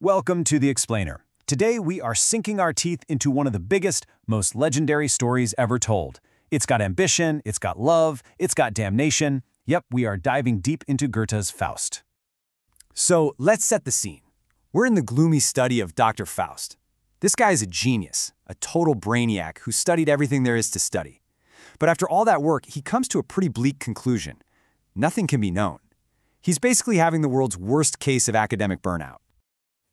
Welcome to The Explainer. Today we are sinking our teeth into one of the biggest, most legendary stories ever told. It's got ambition, it's got love, it's got damnation. Yep, we are diving deep into Goethe's Faust. So let's set the scene. We're in the gloomy study of Dr. Faust. This guy is a genius, a total brainiac who studied everything there is to study. But after all that work, he comes to a pretty bleak conclusion. Nothing can be known. He's basically having the world's worst case of academic burnout.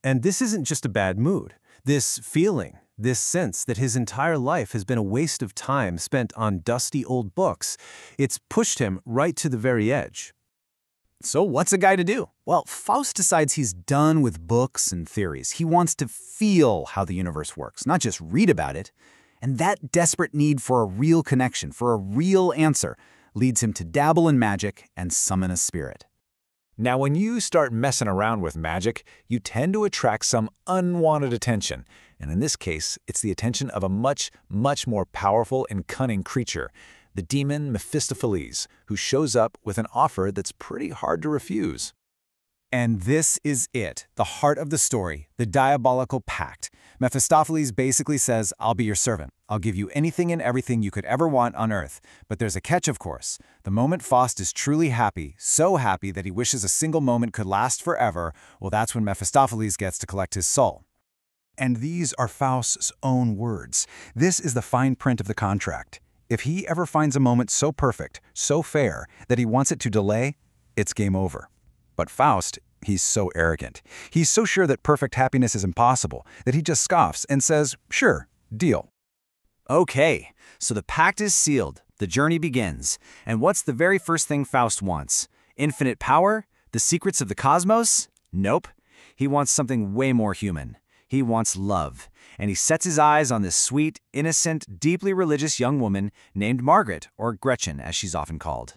And this isn't just a bad mood. This feeling, this sense that his entire life has been a waste of time spent on dusty old books, it's pushed him right to the very edge. So what's a guy to do? Well, Faust decides he's done with books and theories. He wants to feel how the universe works, not just read about it. And that desperate need for a real connection, for a real answer, leads him to dabble in magic and summon a spirit. Now, when you start messing around with magic, you tend to attract some unwanted attention. And in this case, it's the attention of a much more powerful and cunning creature, the demon Mephistopheles, who shows up with an offer that's pretty hard to refuse. And this is it, the heart of the story, the diabolical pact. Mephistopheles basically says, I'll be your servant. I'll give you anything and everything you could ever want on earth. But there's a catch, of course. The moment Faust is truly happy, so happy that he wishes a single moment could last forever, well, that's when Mephistopheles gets to collect his soul. And these are Faust's own words. This is the fine print of the contract. If he ever finds a moment so perfect, so fair, that he wants it to delay, it's game over. But Faust, he's so arrogant. He's so sure that perfect happiness is impossible that he just scoffs and says, sure, deal. Okay, so the pact is sealed, the journey begins. And what's the very first thing Faust wants? Infinite power? The secrets of the cosmos? Nope. He wants something way more human. He wants love. And he sets his eyes on this sweet, innocent, deeply religious young woman named Margaret, or Gretchen as she's often called.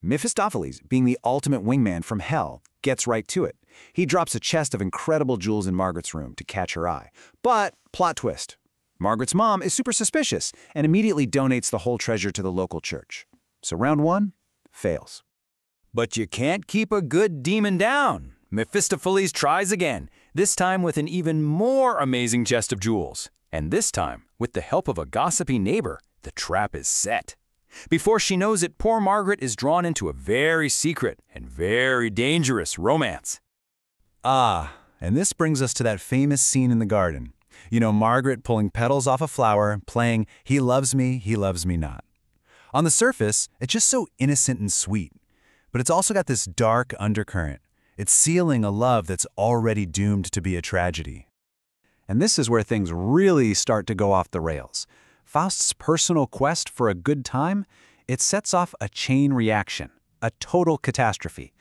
Mephistopheles, being the ultimate wingman from hell, gets right to it. He drops a chest of incredible jewels in Margaret's room to catch her eye. But, plot twist, Margaret's mom is super suspicious and immediately donates the whole treasure to the local church. So round one fails. But you can't keep a good demon down. Mephistopheles tries again, this time with an even more amazing chest of jewels. And this time, with the help of a gossipy neighbor, the trap is set. Before she knows it, poor Margaret is drawn into a very secret and very dangerous romance. Ah, and this brings us to that famous scene in the garden. You know, Margaret pulling petals off a flower, playing He Loves Me Not. On the surface, it's just so innocent and sweet. But it's also got this dark undercurrent. It's sealing a love that's already doomed to be a tragedy. And this is where things really start to go off the rails. Faust's personal quest for a good time, it sets off a chain reaction, a total catastrophe.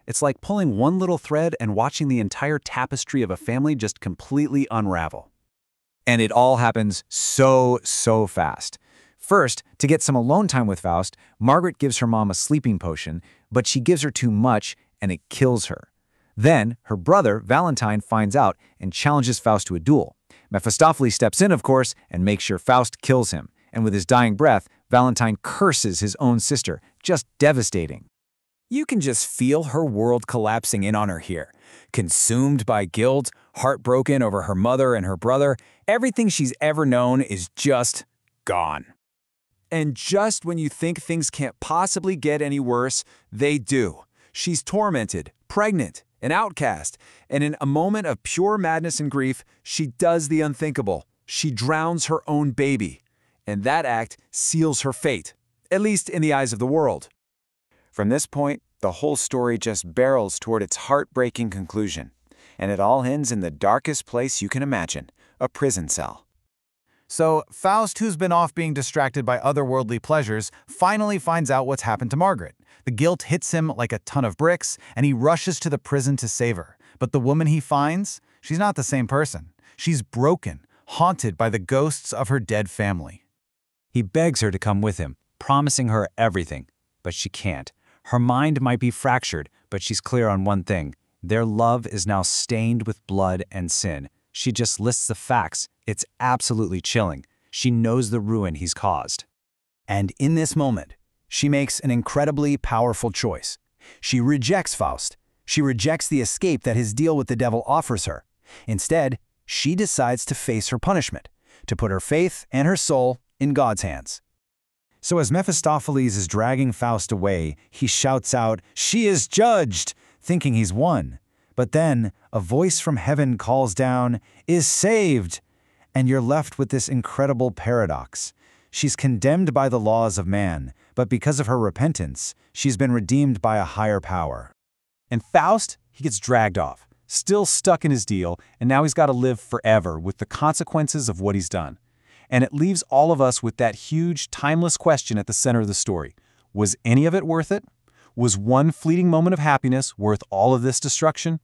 It's like pulling one little thread and watching the entire tapestry of a family just completely unravel. And it all happens so fast. First, to get some alone time with Faust, Margaret gives her mom a sleeping potion, but she gives her too much and it kills her. Then, her brother, Valentine, finds out and challenges Faust to a duel. Mephistopheles steps in, of course, and makes sure Faust kills him. And with his dying breath, Valentine curses his own sister. Just devastating. You can just feel her world collapsing in on her here. Consumed by guilt, heartbroken over her mother and her brother, everything she's ever known is just gone. And just when you think things can't possibly get any worse, they do. She's tormented, pregnant, an outcast, and in a moment of pure madness and grief, she does the unthinkable. She drowns her own baby. And that act seals her fate, at least in the eyes of the world. From this point, the whole story just barrels toward its heartbreaking conclusion. And it all ends in the darkest place you can imagine, a prison cell. So, Faust, who's been off being distracted by otherworldly pleasures, finally finds out what's happened to Margaret. The guilt hits him like a ton of bricks, and he rushes to the prison to save her. But the woman he finds, she's not the same person. She's broken, haunted by the ghosts of her dead family. He begs her to come with him, promising her everything, but she can't. Her mind might be fractured, but she's clear on one thing. Their love is now stained with blood and sin. She just lists the facts. It's absolutely chilling. She knows the ruin he's caused. And in this moment, she makes an incredibly powerful choice. She rejects Faust. She rejects the escape that his deal with the devil offers her. Instead, she decides to face her punishment, to put her faith and her soul in God's hands. So as Mephistopheles is dragging Faust away, he shouts out, "She is judged!" thinking he's won. But then, a voice from heaven calls down, "Is saved!" And you're left with this incredible paradox. She's condemned by the laws of man, but because of her repentance, she's been redeemed by a higher power. And Faust, he gets dragged off, still stuck in his deal, and now he's got to live forever with the consequences of what he's done. And it leaves all of us with that huge, timeless question at the center of the story. Was any of it worth it? Was one fleeting moment of happiness worth all of this destruction?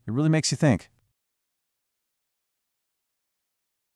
It really makes you think.